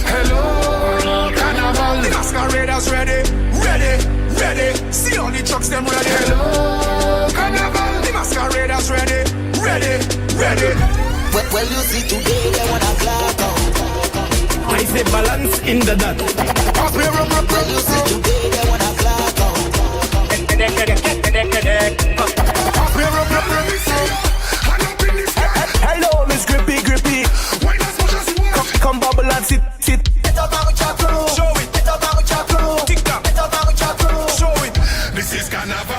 Hello, Carnival. The masqueraders ready, ready, ready. See all the trucks them ready. Hello, Carnival. The masqueraders ready, ready, ready. Well, you see today they wanna black out. I say balance in the dot. Well, you see today they wanna black out. Hello, Miss Grippy, Grippy. Come bubble and sit. It's about with your crew. Show it. It's about with your crew. Tick tock. It's about with your crew. Show it. This is Carnival.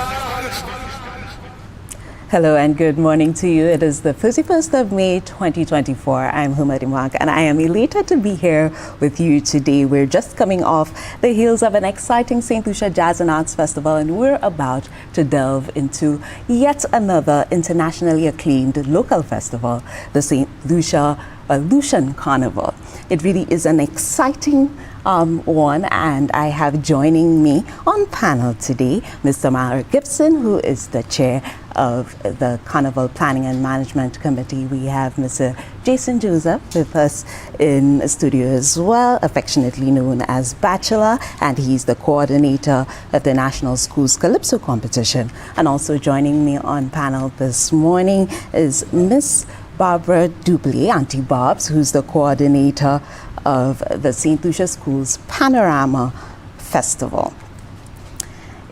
Hello and good morning to you. It is the 31st of May 2024. I'm Humari Mark and I am elated to be here with you today. We're just coming off the heels of an exciting St. Lucia Jazz and Arts Festival, and we're about to delve into yet another internationally acclaimed local festival, the St. Lucian Carnival. It really is an exciting one, and I have joining me on panel today Mr. Tamara Gibson, who is the chair of the Carnival Planning and Management Committee. We have Mr. Jason Joseph with us in the studio as well, affectionately known as Bachelor, and he's the coordinator of the National Schools Calypso competition. And also joining me on panel this morning is Miss Barbara Dublé, Auntie Bobs, who's the coordinator of the St. Lucia Schools Panorama Festival.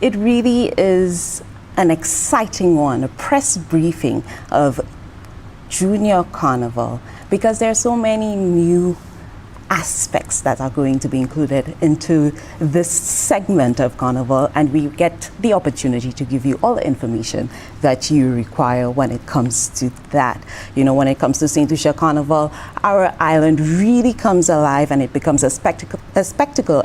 It really is an exciting one, a press briefing of Junior Carnival, because there are so many new aspects that are going to be included into this segment of Carnival, and we get the opportunity to give you all the information that you require when it comes to that. You know, when it comes to St. Lucia Carnival, our island really comes alive and it becomes a spectacle,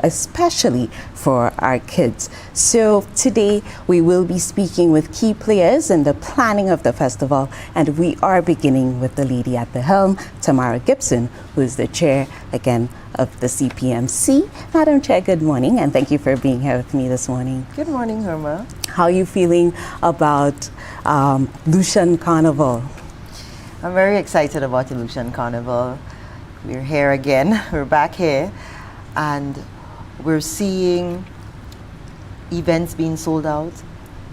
especially for our kids. So today we will be speaking with key players in the planning of the festival, and we are beginning with the lady at the helm, Tamara Gibson, who is the chair again of the CPMC. Madam Chair, good morning, and thank you for being here with me this morning. Good morning, Herma. How are you feeling about Lucian Carnival? I'm very excited about the Lucian Carnival. We're here again, we're back here, and we're seeing events being sold out,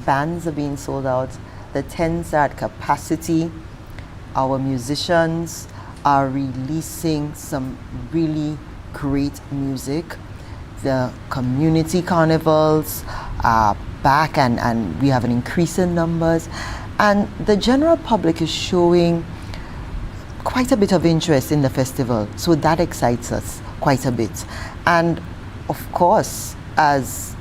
bands are being sold out, the tents are at capacity, our musicians are releasing some really great music. The community carnivals are back and we have an increase in numbers, and the general public is showing quite a bit of interest in the festival, so that excites us quite a bit. And of course, as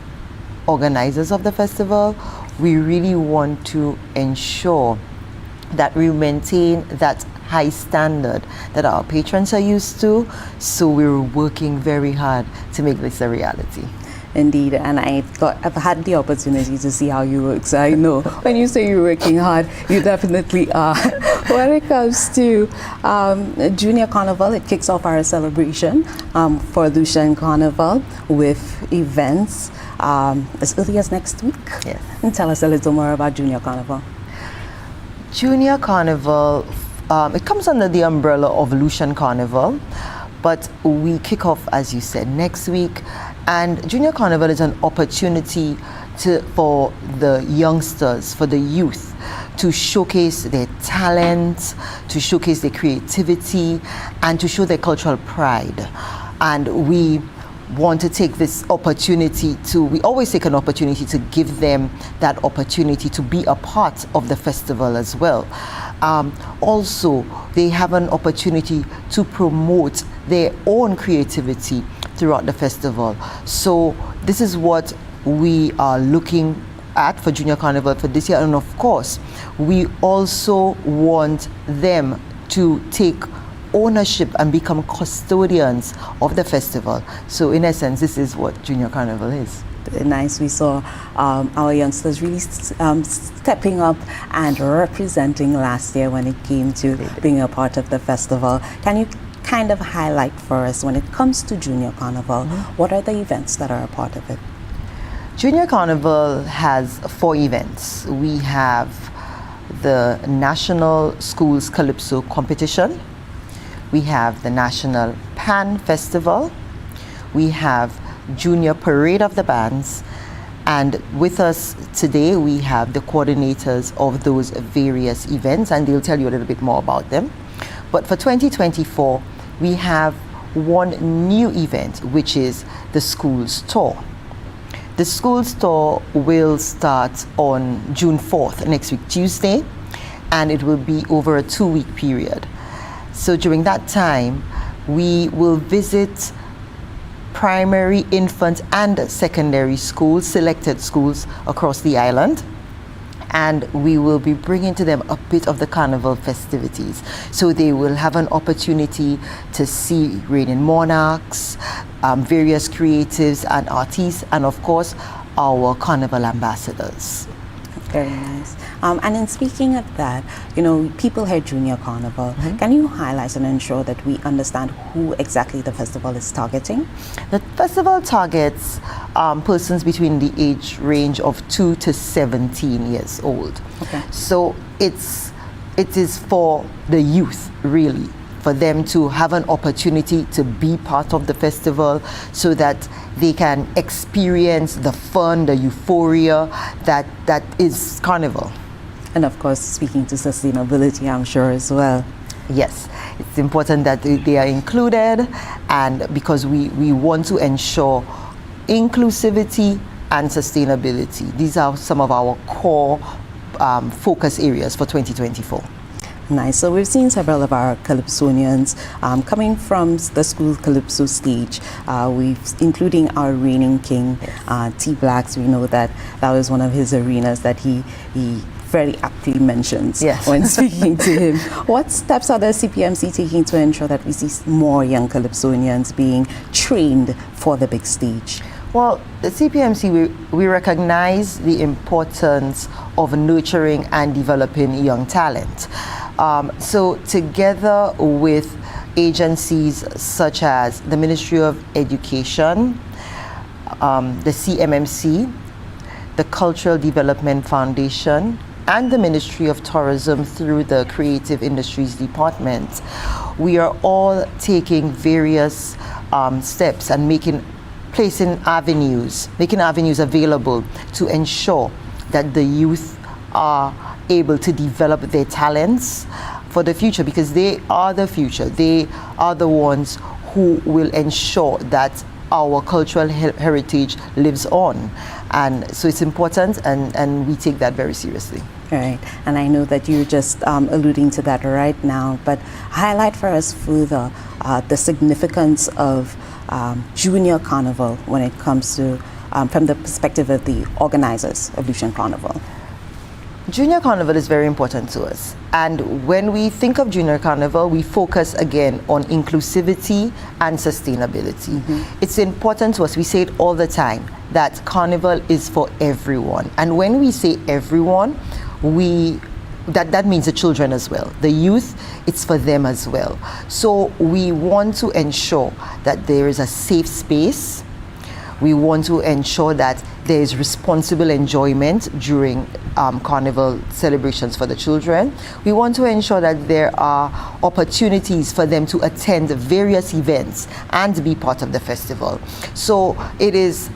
organizers of the festival, we really want to ensure that we maintain that high standard that our patrons are used to, so we're working very hard to make this a reality. Indeed, and I've had the opportunity to see how you work, so I know when you say you're working hard, you definitely are. When it comes to Junior Carnival, it kicks off our celebration for Lucian Carnival with events as early as next week. Yes. And tell us a little more about Junior Carnival. Junior Carnival, it comes under the umbrella of Lucian Carnival, but we kick off, as you said, next week. And Junior Carnival is an opportunity for the youngsters, for the youth, to showcase their talent, to showcase their creativity, and to show their cultural pride. And we want to take this opportunity we always take an opportunity to give them that opportunity to be a part of the festival as well. Also, they have an opportunity to promote their own creativity throughout the festival. So this is what we are looking at for Junior Carnival for this year. And of course, we also want them to take ownership and become custodians of the festival. So in essence, this is what Junior Carnival is. Nice. We saw our youngsters really stepping up and representing last year when it came to being a part of the festival. Can you kind of highlight for us, when it comes to Junior Carnival, what are the events that are a part of it? Junior Carnival has 4 events. We have the National Schools Calypso competition. We have the National Can Festival, we have Junior Parade of the Bands, and with us today we have the coordinators of those various events, and they'll tell you a little bit more about them. But for 2024, we have one new event, which is the Schools Tour. The Schools Tour will start on June 4th, next week, Tuesday, and it will be over a 2-week period. So during that time, we will visit primary, infant, and secondary schools, selected schools across the island. And we will be bringing to them a bit of the carnival festivities. So they will have an opportunity to see reigning monarchs, various creatives and artists, and of course, our carnival ambassadors. Very nice. And in speaking of that, people hear Junior Carnival. Can you highlight and ensure that we understand who exactly the festival is targeting? The festival targets persons between the age range of 2 to 17 years old. Okay. So it is for the youth, really, for them to have an opportunity to be part of the festival so that they can experience the fun, the euphoria that is Carnival. And of course, speaking to sustainability, I'm sure as well. Yes, it's important that they are included, and because we want to ensure inclusivity and sustainability. These are some of our core focus areas for 2024. Nice. So we've seen several of our Calypsonians coming from the school Calypso stage, including our reigning king, T Blacks. We know that was one of his arenas that he very aptly mentions when speaking to him. What steps are the CPMC taking to ensure that we see more young Calypsonians being trained for the big stage? Well, the CPMC, we recognize the importance of nurturing and developing young talent. So together with agencies such as the Ministry of Education, the CMMC, the Cultural Development Foundation, and the Ministry of Tourism through the Creative Industries Department, we are all taking various steps and making avenues available to ensure that the youth are able to develop their talents for the future, because they are the future. They are the ones who will ensure that our cultural heritage lives on. And so it's important, and we take that very seriously. Right, and I know that you're just alluding to that right now, but highlight for us further the significance of Junior Carnival when it comes to, from the perspective of the organizers of Lucian Carnival. Junior Carnival is very important to us, and when we think of Junior Carnival, we focus again on inclusivity and sustainability. It's important to us, we say it all the time, that Carnival is for everyone. And when we say everyone, that means the children as well. The youth, it's for them as well. So we want to ensure that there is a safe space. We want to ensure that there is responsible enjoyment during Carnival celebrations for the children. We want to ensure that there are opportunities for them to attend various events and be part of the festival. So it is,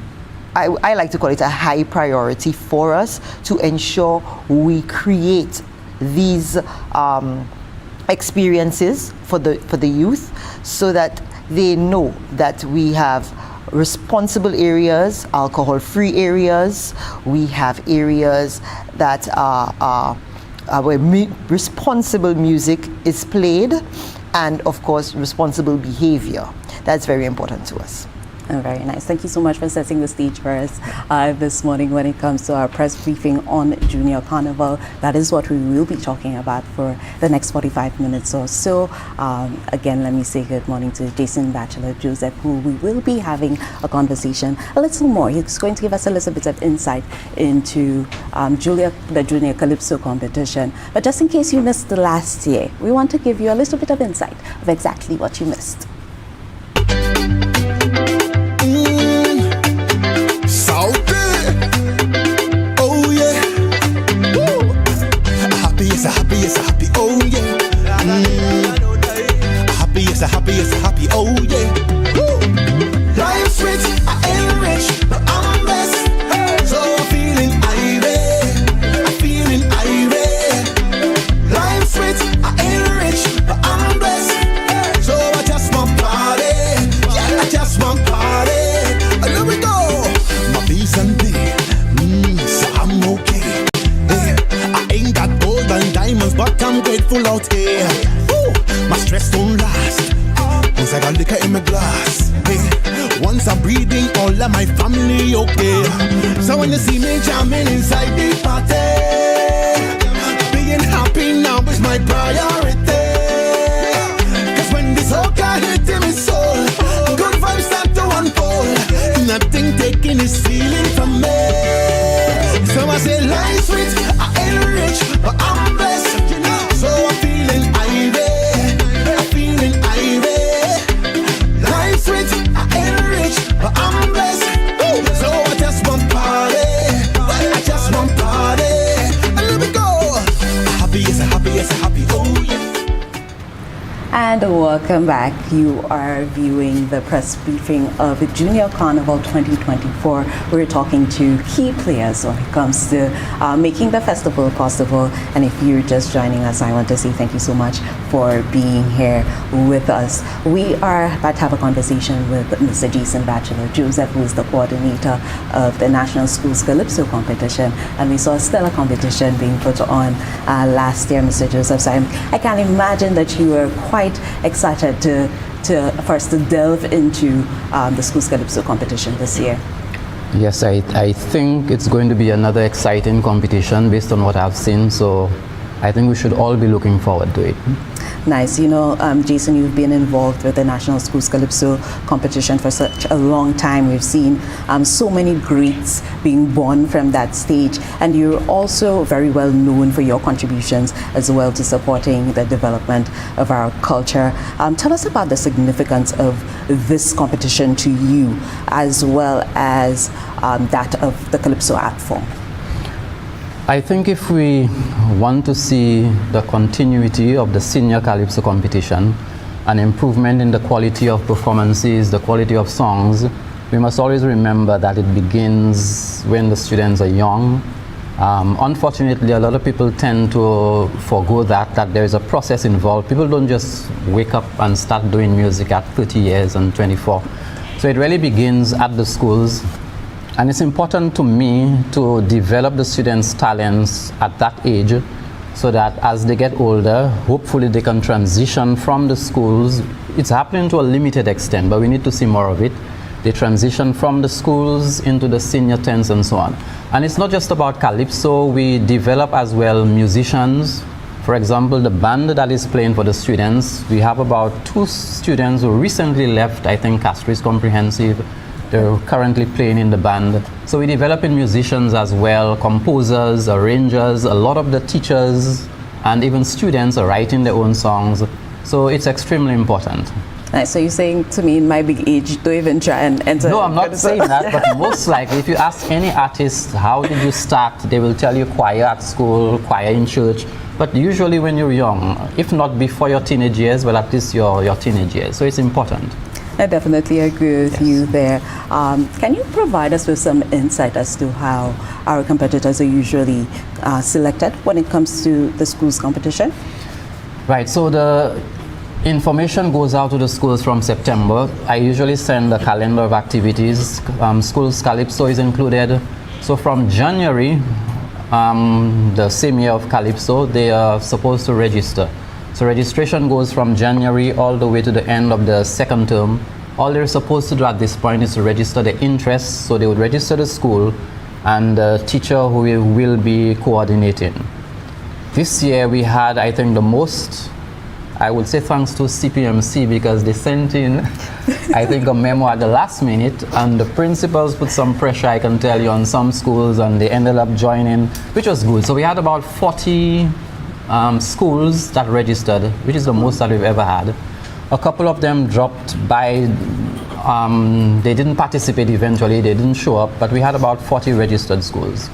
I like to call it a high priority for us to ensure we create these experiences for the youth, so that they know that we have responsible areas, alcohol-free areas. We have areas that are where responsible music is played, and of course responsible behavior. That's very important to us. Oh, very nice. Thank you so much for setting the stage for us this morning when it comes to our press briefing on Junior Carnival. That is what we will be talking about for the next 45 minutes or so. Again, let me say good morning to Jason Bachelor Joseph, who we will be having a conversation a little more. He's going to give us a little bit of insight into the Junior Calypso competition. But just in case you missed the last year, we want to give you a little bit of insight of exactly what you missed. Happy, oh yeah. Happy, a happy, it's a happy, oh yeah. Woo. Life's rich, I ain't rich, but I'm blessed. So I'm feeling irate, I'm feeling irate. Life's rich, I ain't rich, but I'm blessed. So I just want party, yeah, I just want party. Here we go. My peace and day, so I'm okay. Yeah, I ain't got gold and diamonds, but I'm grateful out here. Woo, my stress don't last. Once I got liquor in my glass. Hey, once I'm breathing, all of my family okay. So when you see me jamming inside the party, being happy now is my priority. Cause when this soca hit in my soul, good vibes start to unfold. Nothing taking is feeling from me. So I say life's rich, I ain't rich, but I'm blessed. So I'm feeling irate, I'm feeling irate. Life's rich, I ain't rich, but I'm blessed. So I just want party, I just want party. And let me go. Happy is a happy, it's a happy, oh yeah. And welcome back. You are viewing the press briefing of Junior Carnival 2024. We're talking to key players when it comes to making the festival possible. And if you're just joining us, I want to say thank you so much for being here with us. We are about to have a conversation with Mr. Jason Batchelor Joseph, who is the coordinator of the National Schools Calypso competition. And we saw a stellar competition being put on last year, Mr. Joseph. So I can imagine that you were quite excited to first to delve into the Schools Calypso competition this year. Yes, I think it's going to be another exciting competition based on what I've seen. So I think we should all be looking forward to it. Nice. You know, Jason, you've been involved with the National Schools Calypso competition for such a long time. We've seen so many greats being born from that stage, and you're also very well known for your contributions as well to supporting the development of our culture. Tell us about the significance of this competition to you, as well as that of the Calypso art form. I think if we want to see the continuity of the senior Calypso competition, an improvement in the quality of performances, the quality of songs, we must always remember that it begins when the students are young. Unfortunately, a lot of people tend to forgo that there is a process involved. People don't just wake up and start doing music at 30 years and 24. So it really begins at the schools. And it's important to me to develop the students' talents at that age so that as they get older, hopefully they can transition from the schools. It's happening to a limited extent, but we need to see more of it. They transition from the schools into the senior 10s and so on. And it's not just about Calypso, we develop as well musicians. For example, the band that is playing for the students, we have about 2 students who recently left, I think, Castries Comprehensive. They're currently playing in the band. So we develop in musicians as well, composers, arrangers, a lot of the teachers and even students are writing their own songs. So it's extremely important. Nice. So you're saying to me in my big age, don't even try and enter. No, I'm not saying that, but most likely if you ask any artist, how did you start? They will tell you choir at school, choir in church. But usually when you're young, if not before your teenage years, well, at least your teenage years. So it's important. I definitely agree with you there. Can you provide us with some insight as to how our competitors are usually selected when it comes to the schools competition? Right, so the information goes out to the schools from September. I usually send a calendar of activities. Schools Calypso is included. So from January, the same year of Calypso, they are supposed to register. So registration goes from January all the way to the end of the second term. All they're supposed to do at this point is to register their interests. So they would register the school and the teacher who will be coordinating. This year we had, I think, the most, I would say thanks to CPMC, because they sent in, I think, a memo at the last minute, and the principals put some pressure, I can tell you, on some schools, and they ended up joining, which was good. So we had about 40 schools that registered, which is the most that we've ever had. A couple of them dropped by, they didn't participate eventually, they didn't show up, but we had about 40 registered schools.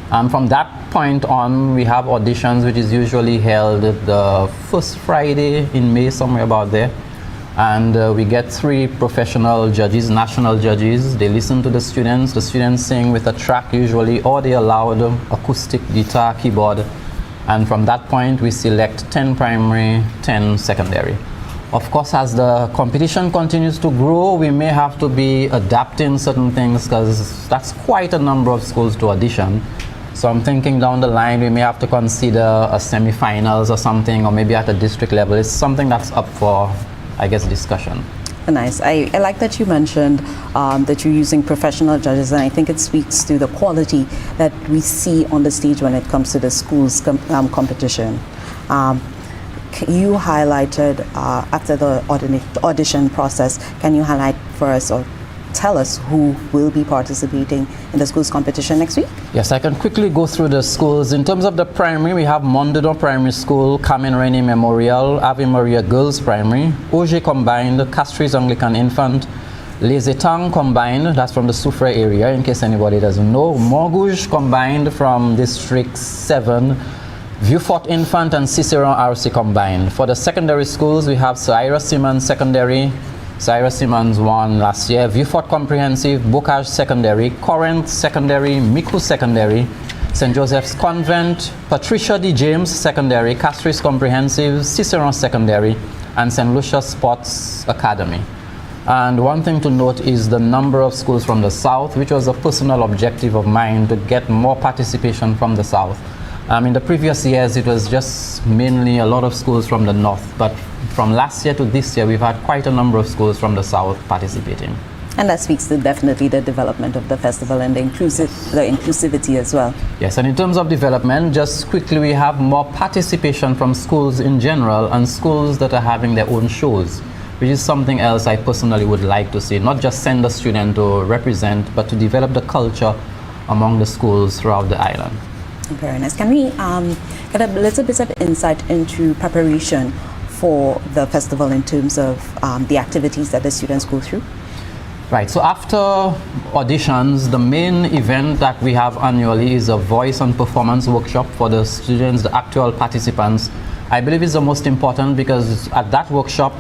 From that point on, we have auditions, which is usually held the first Friday in May, somewhere about there. And we get 3 professional judges, national judges. They listen to the students sing with a track usually, or they allow the acoustic guitar, keyboard. And from that point, we select 10 primary, 10 secondary. Of course, as the competition continues to grow, we may have to be adapting certain things because that's quite a number of schools to audition. So I'm thinking down the line, we may have to consider a semi-finals or something, or maybe at a district level. It's something that's up for, I guess, discussion. Nice. I like that you mentioned that you're using professional judges, and I think it speaks to the quality that we see on the stage when it comes to the school's competition. You highlighted after the audition process, can you highlight for us or tell us who will be participating in the school's competition next week? Yes, I can quickly go through the schools. In terms of the primary, we have Mondador Primary School, Carmen Rainey Memorial, Ave Maria Girls Primary, Auger Combined, Castries Anglican Infant, Les Etangs Combined, that's from the Soufrière area, in case anybody doesn't know, Montrouge Combined from District 7, Vieux-Fort Infant and Ciceron RC Combined. For the secondary schools, we have Sir Ira Simmons Secondary, Cyrus Simmons won last year, Vieux-Fort Comprehensive, Bocage Secondary, Corinth Secondary, Micoud Secondary, St. Joseph's Convent, Patricia D. James Secondary, Castries Comprehensive, Ciceron Secondary, and St. Lucia Sports Academy. And one thing to note is the number of schools from the South, which was a personal objective of mine to get more participation from the South. In the previous years, it was just mainly a lot of schools from the North, but from last year to this year, we've had quite a number of schools from the South participating. And that speaks to definitely the development of the festival and the inclusivity as well. Yes, and in terms of development, just quickly, we have more participation from schools in general and schools that are having their own shows, which is something else I personally would like to see, not just send a student to represent, but to develop the culture among the schools throughout the island. Very nice. Can we get a little bit of insight into preparation for the festival in terms of the activities that the students go through? Right, so after auditions, the main event that we have annually is a voice and performance workshop for the students, the actual participants. I believe it's the most important because at that workshop,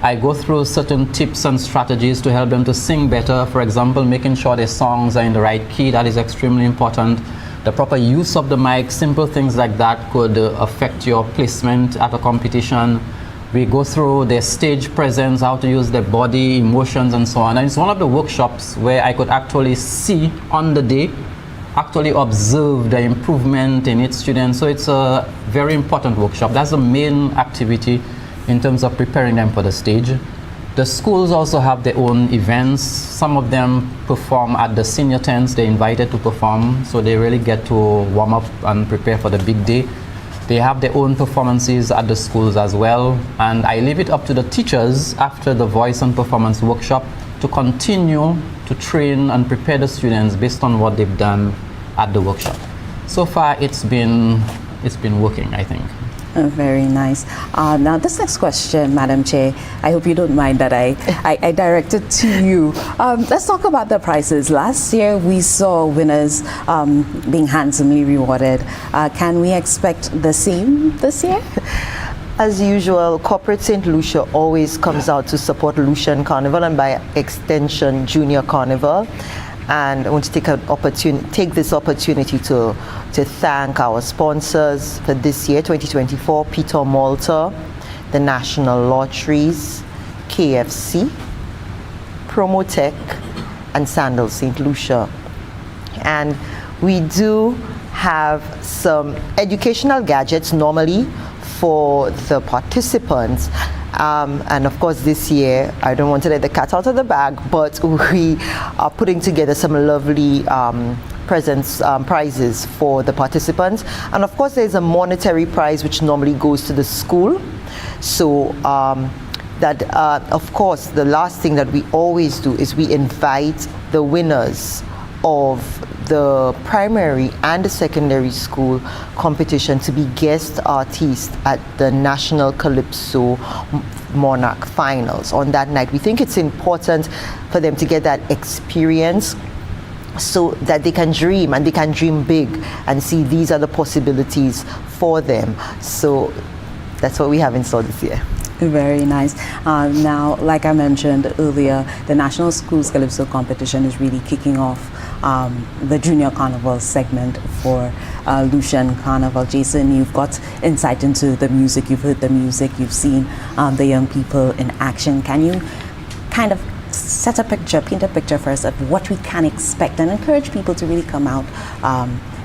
I go through certain tips and strategies to help them to sing better. For example, making sure their songs are in the right key, that is extremely important. The proper use of the mic, simple things like that could affect your placement at a competition. We go through their stage presence, how to use their body, emotions, and so on. And it's one of the workshops where I could actually see on the day, actually observe the improvement in each student. So it's a very important workshop. That's the main activity in terms of preparing them for the stage. The schools also have their own events. Some of them perform at the senior tents. They're invited to perform, so they really get to warm up and prepare for the big day. They have their own performances at the schools as well, and I leave it up to the teachers after the voice and performance workshop to continue to train and prepare the students based on what they've done at the workshop. So far, it's been working, I think. Oh, very nice. Now, this next question, Madam Chair, I hope you don't mind that I direct it to you. Let's talk about the prizes. Last year, we saw winners being handsomely rewarded. Can we expect the same this year? As usual, Corporate St. Lucia always comes out to support Lucian Carnival and by extension, Junior Carnival. And I want to take this opportunity to thank our sponsors for this year, 2024, Peter Malta, the National Lotteries, KFC, Promotech, and Sandals St. Lucia. And we do have some educational gadgets normally for the participants. And of course this year, I don't want to let the cat out of the bag, but we are putting together some lovely prizes for the participants. And of course there's a monetary prize which normally goes to the school. So of course the last thing that we always do is we invite the winners of the primary and the secondary school competition to be guest artists at the National Calypso Monarch Finals on that night. We think it's important for them to get that experience so that they can dream, and they can dream big and see these are the possibilities for them. So that's what we have in store this year. Very nice. Now, like I mentioned earlier, the National Schools Calypso competition is really kicking off the Junior Carnival segment for Lucian Carnival. Jason, you've got insight into the music, you've heard the music, you've seen the young people in action. Can you kind of set a picture, paint a picture for us of what we can expect and encourage people to really come out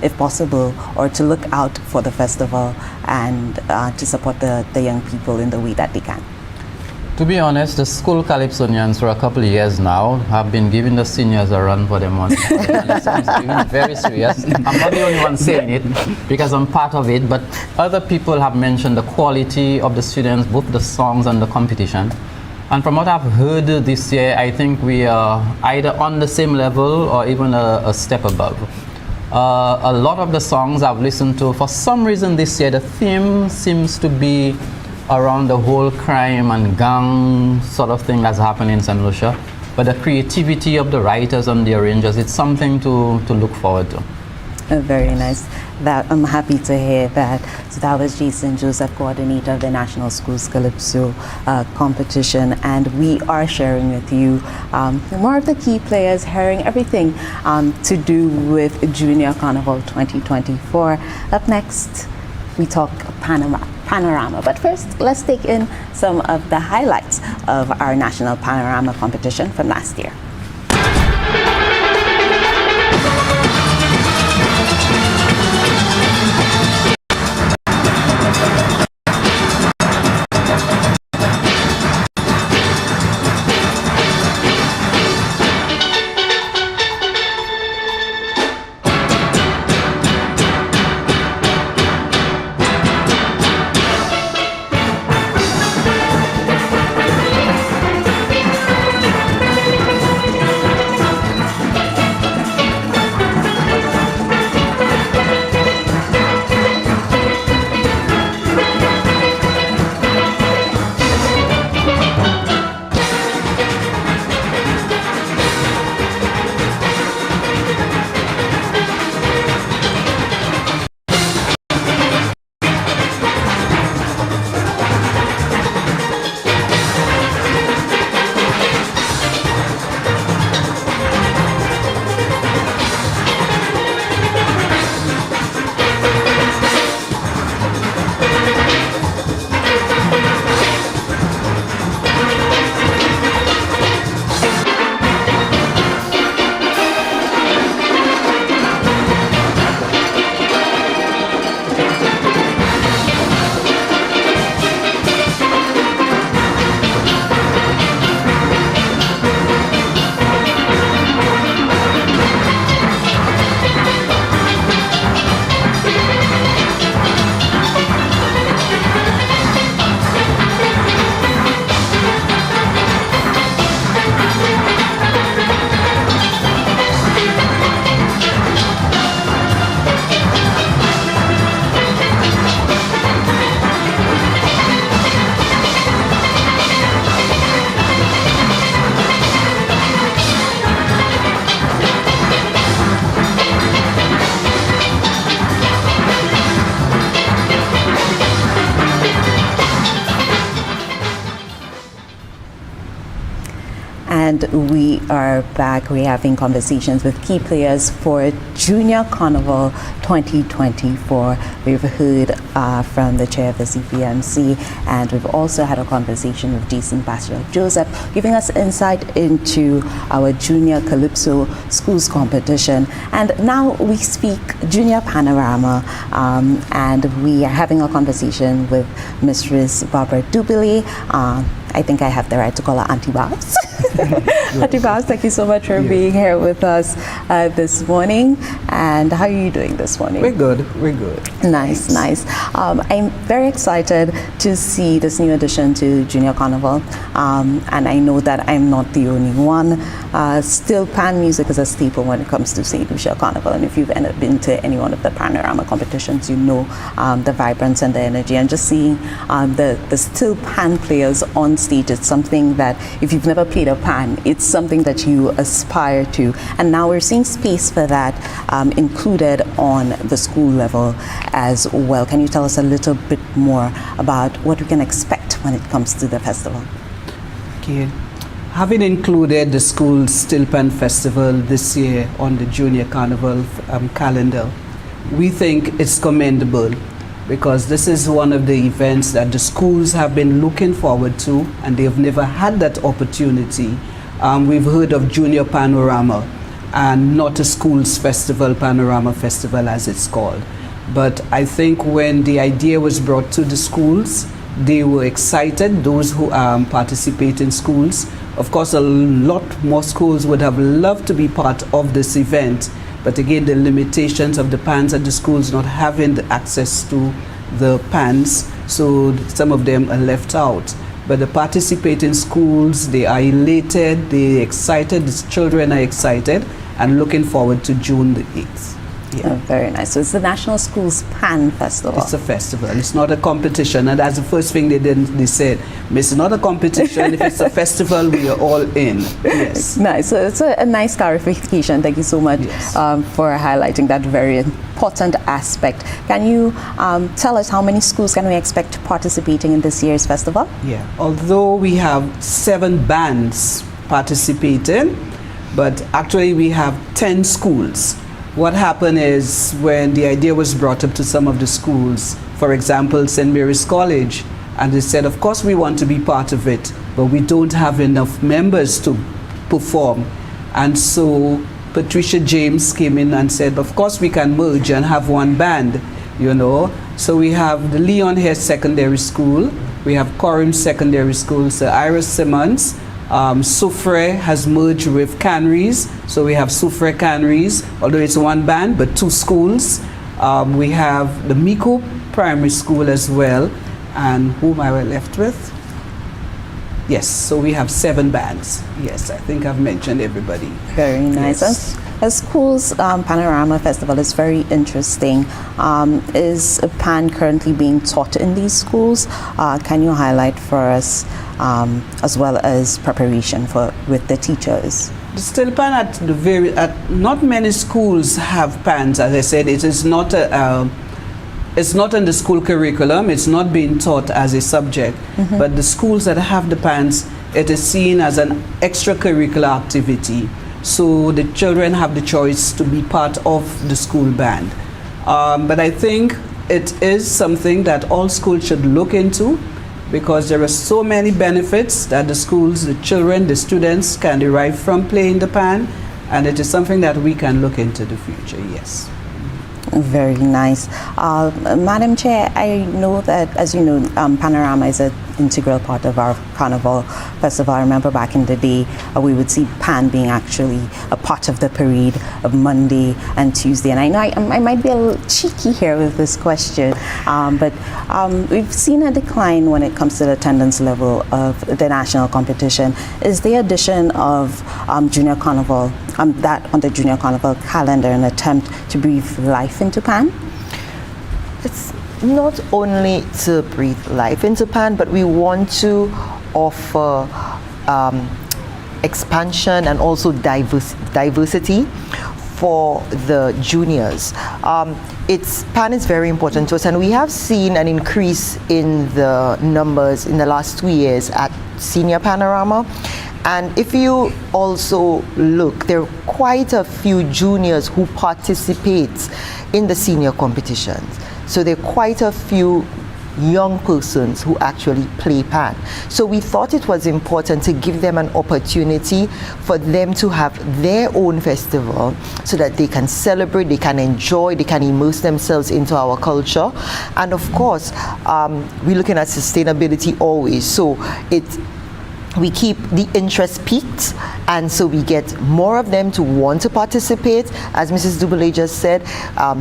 if possible, or to look out for the festival and to support the young people in the way that they can? To be honest, the school Calypsonians for a couple of years now have been giving the seniors a run for their money. And it seems to be very serious. I'm not the only one saying it because I'm part of it, but other people have mentioned the quality of the students, both the songs and the competition. And from what I've heard this year, I think we are either on the same level or even a step above. A lot of the songs I've listened to, for some reason this year, the theme seems to be around the whole crime and gang sort of thing that's happening in St. Lucia. But the creativity of the writers and the arrangers, it's something to look forward to. Very nice. That I'm happy to hear that. So that was Jason Joseph, coordinator of the National Schools Calypso competition, and we are sharing with you more of the key players, hearing everything to do with Junior Carnival 2024. Up next, we talk Panorama. But first, let's take in some of the highlights of our National Panorama competition from last year. And we are back. We're having conversations with key players for Junior Carnival 2024. We've heard from the chair of the CPMC, and we've also had a conversation with Jason Joseph, giving us insight into our Junior Calypso Schools competition. And now we speak Junior Panorama, and we are having a conversation with Mistress Barbara Dubile. I think I have the right to call her Auntie Babs. Auntie Babs, thank you so much for being here with us this morning. And how are you doing this morning? We're good. We're good. Nice, nice. I'm very excited to see this new addition to Junior Carnival. And I know that I'm not the only one. Still, pan music is a staple when it comes to St. Lucia Carnival. And if you've ever been to any one of the Panorama competitions, you know the vibrance and the energy. And just seeing the still pan players on stage, it's something that if you've never played a pan, it's something that you aspire to. And now we're seeing space for that included on the school level as well. Can you tell us a little bit more about what we can expect when it comes to the festival? Okay. Having included the school Still Pan Festival this year on the Junior Carnival calendar, we think it's commendable because this is one of the events that the schools have been looking forward to and they've never had that opportunity. We've heard of Junior Panorama and not a school's festival, Panorama Festival as it's called. But I think when the idea was brought to the schools, they were excited, those who participate in schools. Of course, a lot more schools would have loved to be part of this event, but again, the limitations of the pans at the schools not having the access to the pans, so some of them are left out. But the participating schools, they are elated, they're excited, the children are excited, and looking forward to June the 8th. Yeah. Oh, very nice. So it's the National Schools Pan Festival. It's a festival. It's not a competition. And that's the first thing they said. It's not a competition. If it's a festival, we are all in. Yes. Nice. So it's a nice clarification. Thank you so much for highlighting that very important aspect. Can you tell us how many schools can we expect participating in this year's festival? Yeah. Although we have 7 bands participating, but actually we have 10 schools. What happened is when the idea was brought up to some of the schools, for example, St. Mary's College, and they said, of course we want to be part of it, but we don't have enough members to perform. And so Patricia James came in and said, of course we can merge and have one band, you know. So we have the Leon Hare Secondary School, we have Coram Secondary School, Sir Iris Simmons, Soufre has merged with Canries, so we have Soufre Canries, although it's one band, but 2 schools. We have the Miko Primary School as well, and whom I were left with? Yes, so we have 7 bands. Yes, I think I've mentioned everybody. Very nice. Yes. As school's Panorama Festival is very interesting. Is pan currently being taught in these schools? Can you highlight for us as well as preparation with the teachers? The Still Pan at not many schools have pans. As I said, it is not it's not in the school curriculum. It's not being taught as a subject. But the schools that have the pans, it is seen as an extracurricular activity. So the children have the choice to be part of the school band. But I think it is something that all schools should look into because there are so many benefits that the schools, the children, the students can derive from playing the pan, and it is something that we can look into the future, yes. Very nice. Madam Chair, I know that, as you know, Panorama is an integral part of our Carnival Festival. I remember back in the day, we would see Pan being actually a part of the parade of Monday and Tuesday. And I know I might be a little cheeky here with this question, but we've seen a decline when it comes to the attendance level of the national competition. Is the addition of Junior Carnival, that on the Junior Carnival calendar, an attempt to breathe life into Pan? It's not only to breathe life into Pan, but we want to offer expansion and also diversity for the juniors. Pan is very important to us, and we have seen an increase in the numbers in the last 2 years at Senior Panorama. And if you also look, there are quite a few juniors who participate in the senior competitions. So there are quite a few young persons who actually play Pan. So we thought it was important to give them an opportunity for them to have their own festival so that they can celebrate, they can enjoy, they can immerse themselves into our culture. And of course, we're looking at sustainability always. So we keep the interest peaked, and so we get more of them to want to participate, as Mrs. Dubele just said,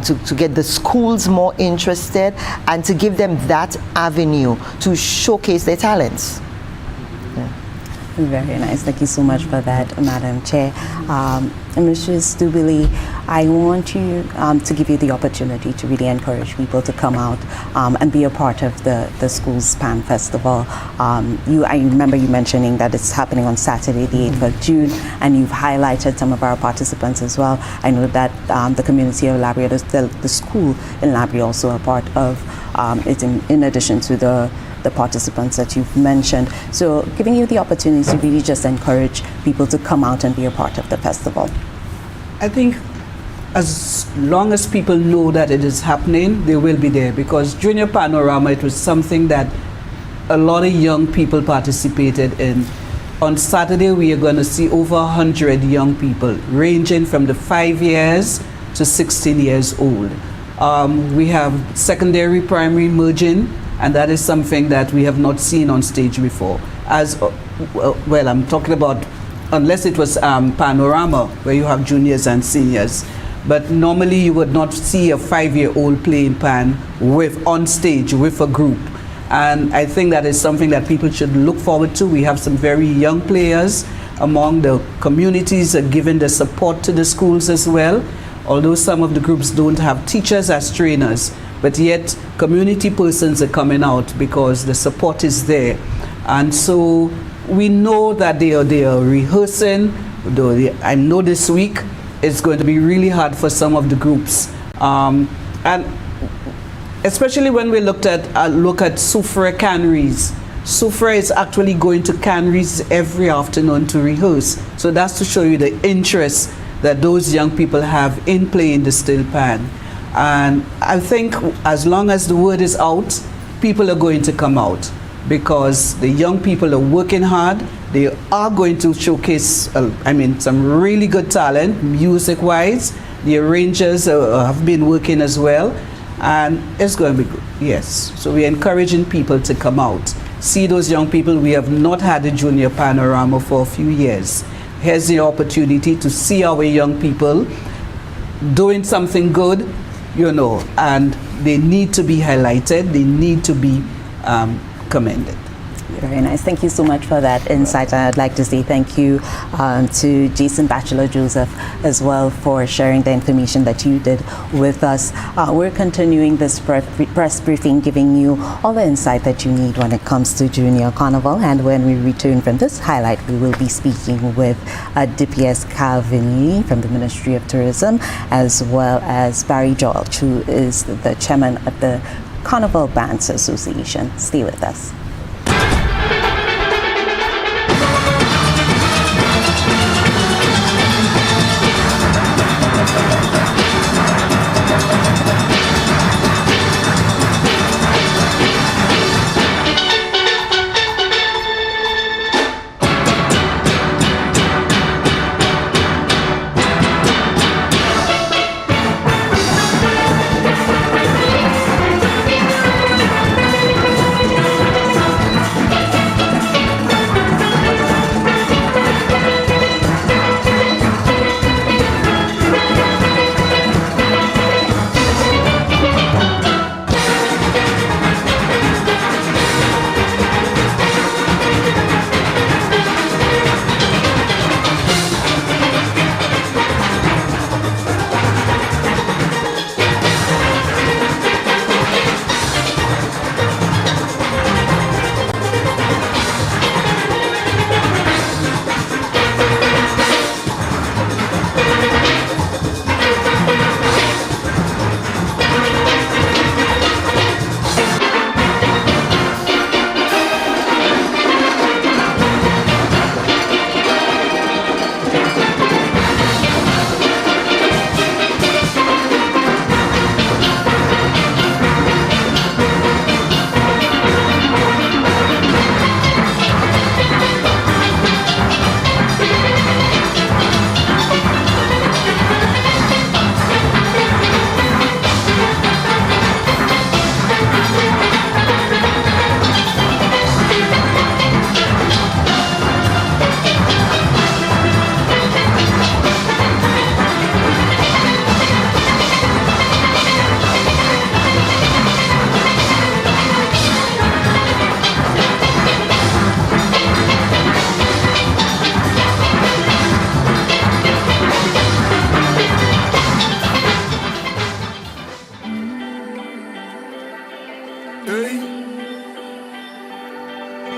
to get the schools more interested and to give them that avenue to showcase their talents. Very nice. Thank you so much for that, Madam Chair. Mrs. Dubele, I want you to give you the opportunity to really encourage people to come out and be a part of the school's Pan Festival. I remember you mentioning that it's happening on Saturday, the 8th of June, and you've highlighted some of our participants as well. I know that the community of Labria, the school in Labria, also a part of it in addition to the the participants that you've mentioned. So giving you the opportunity to really just encourage people to come out and be a part of the festival. I think as long as people know that it is happening, they will be there, because Junior Panorama, it was something that a lot of young people participated in. On Saturday, we are going to see over 100 young people, ranging from the 5 years to 16 years old. We have secondary, primary merging, and that is something that we have not seen on stage before. Well, I'm talking about, unless it was Panorama, where you have juniors and seniors. But normally you would not see a 5-year-old playing pan on stage with a group. And I think that is something that people should look forward to. We have some very young players among the communities, giving the support to the schools as well. Although some of the groups don't have teachers as trainers, but yet community persons are coming out because the support is there. And so we know that they are rehearsing. I know this week it's going to be really hard for some of the groups. And especially when we look at Soufre canneries. Soufre is actually going to canneries every afternoon to rehearse. So that's to show you the interest that those young people have in playing the steel pan. And I think as long as the word is out, people are going to come out, because the young people are working hard. They are going to showcase, some really good talent, music-wise. The arrangers have been working as well. And it's going to be good, yes. So we're encouraging people to come out, see those young people. We have not had a Junior Panorama for a few years. Here's the opportunity to see our young people doing something good, and they need to be highlighted. They need to be commended. Very nice. Thank you so much for that insight. And I'd like to say thank you to Jason Batchelor Joseph as well for sharing the information that you did with us. We're continuing this press briefing, giving you all the insight that you need when it comes to Junior Carnival. And when we return from this highlight, we will be speaking with DPS Calvin from the Ministry of Tourism, as well as Barry George, who is the chairman of the Carnival Bands Association. Stay with us.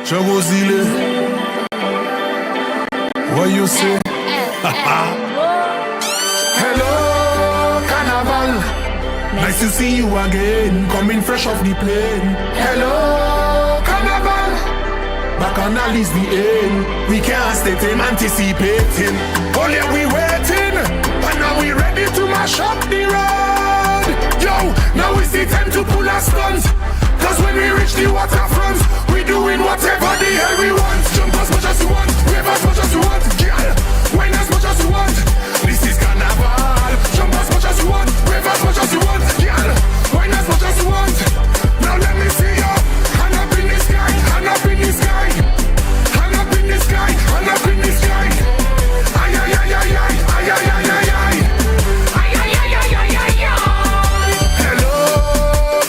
Chavozile, what you say? Hello, Carnival. Nice to see you again, coming fresh off the plane. Hello, Carnival. back on at least the end. We can't stay time anticipating. Only we waiting, and now we ready to mash up the road. Yo, now is the time to pull our stunts. Cause when we reach the waterfront, we doing whatever the hell we want. Jump as much as you want, wave as much as you want, girl. Wine as much as you want. This is Carnival. Jump as much as you want, wave as much as you want, girl. Wine as much as you want. Now let me see you. Hand up in the sky, hand up in the sky. Hand up in the sky, hand up in the sky. Ay, ay, ay, ay, ay, ay, ay, ay, ay, ay. Ay, ay, ay, ay, ay, ay, ay. Hello,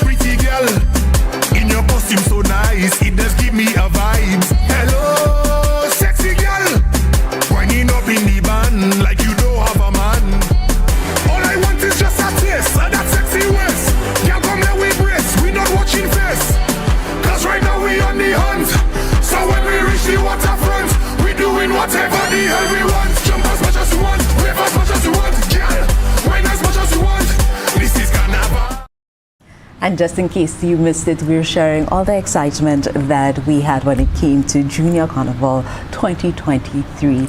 pretty girl. In your costume so nice, it does give me a vibe. Hello, sexy girl. Winding up in the band like you don't have a man. All I want is just a taste of that sexy waist. Girl, come here we brace, we not watching face. Cause right now we on the hunt. So when we reach the waterfront, we doing whatever the hell we want. Jump as much as you want, wave as much as you want, girl. Wine as much as you want. This is Carnival. And just in case you missed it, we're sharing all the excitement that we had when it came to Junior Carnival 2023.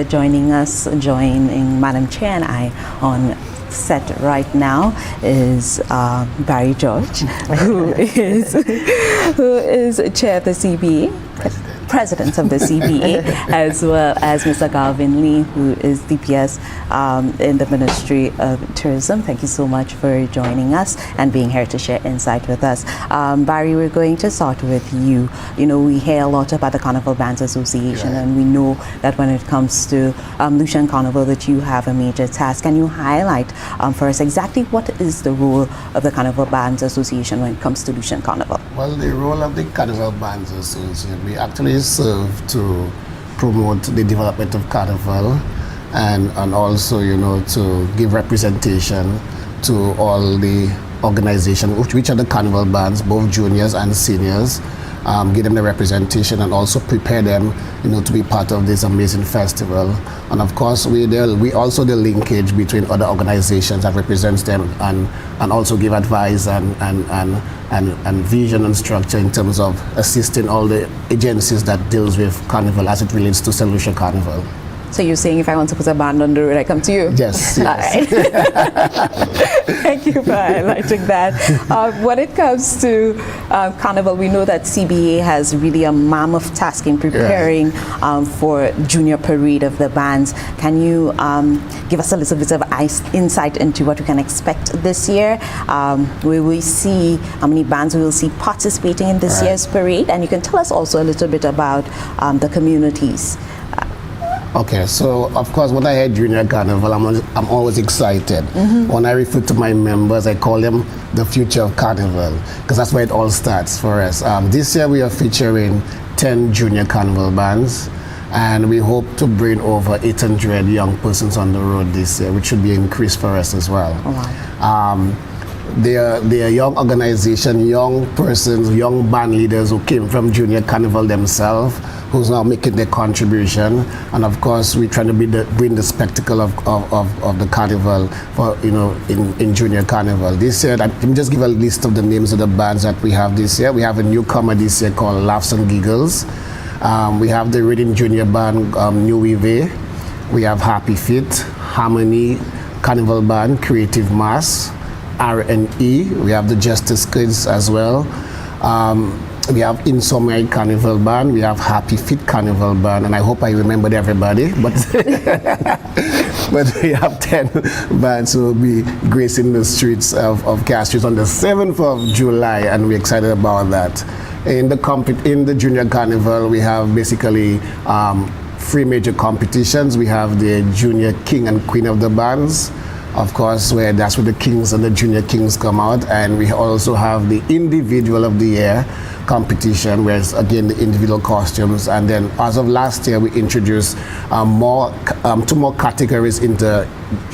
Joining Madam Chair and I on set right now is Barry George, who is chair of the CBA. President of the CBA, as well as Mr. Galvin Lee, who is DPS in the Ministry of Tourism. Thank you so much for joining us and being here to share insight with us. Barry, we're going to start with you. You know, we hear a lot about the Carnival Bands Association, and we know that when it comes to Lucian Carnival, that you have a major task. Can you highlight for us exactly what is the role of the Carnival Bands Association when it comes to Lucian Carnival? Well, the role of the Carnival Bands Association, we actually serve to promote the development of Carnival and also, you know, to give representation to all the organizations, which are the Carnival bands, both juniors and seniors, give them the representation and also prepare them, you know, to be part of this amazing festival. And of course, we also the linkage between other organizations that represents them and also give advice and vision and structure in terms of assisting all the agencies that deals with Carnival as it relates to St. Lucia Carnival. So you're saying if I want to put a band on the road, I come to you? Yes. All right. Thank you for highlighting that. When it comes to Carnival, we know that CBA has really a mammoth task in preparing for Junior Parade of the bands. Can you give us a little bit of insight into what we can expect this year? We will see how many bands we will see participating in this year's parade, and you can tell us also a little bit about the communities. Okay, so of course when I hear Junior Carnival, I'm always excited. When I refer to my members, I call them the future of Carnival, because that's where it all starts for us. This year we are featuring 10 Junior Carnival bands, and we hope to bring over 800 young persons on the road this year, which should be an increase for us as well. They are young organization, young persons, young band leaders who came from Junior Carnival themselves, who's now making their contribution. And of course, we're trying to bring the spectacle of the carnival for, you know, in Junior Carnival. This year, let me just give a list of the names of the bands that we have this year. We have a newcomer this year called Laughs and Giggles. We have the Reading Junior Band, New Wave. We have Happy Fit, Harmony, Carnival Band, Creative Mass, R&E. We have the Justice Kids as well. We have Insomnia Carnival Band, we have Happy Fit Carnival Band, and I hope I remembered everybody, but but we have 10 bands who will be gracing the streets of Castries on the 7th of July, and we're excited about that. In the Junior Carnival, we have basically 3 major competitions. We have the Junior King and Queen of the Bands, of course, that's where the Kings and the Junior Kings come out, and we also have the Individual of the Year competition, where it's again the individual costumes. And then as of last year, we introduced 2 more categories in the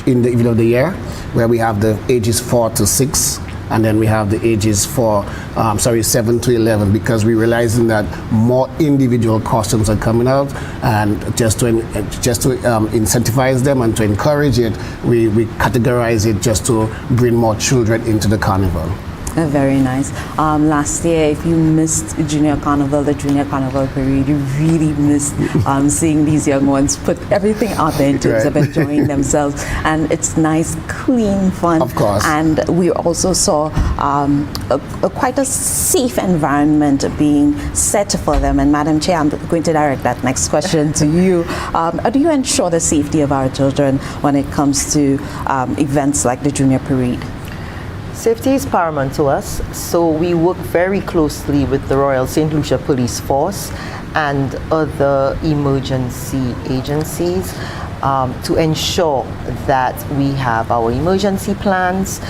Individual of the Year, where we have the ages 4 to 6, and then we have the ages 7 to 11, because we're realizing that more individual costumes are coming out, and just to incentivize them and to encourage it, we categorize it just to bring more children into the carnival. Very nice. Last year, if you missed Junior Carnival, the Junior Carnival Parade, you really missed seeing these young ones put everything out there in terms of enjoying themselves. And it's nice, clean fun. Of course. And we also saw quite a safe environment being set for them. And Madam Chair, I'm going to direct that next question to you. Do you ensure the safety of our children when it comes to events like the Junior Parade? Safety is paramount to us, so we work very closely with the Royal St. Lucia Police Force and other emergency agencies to ensure that we have our emergency plans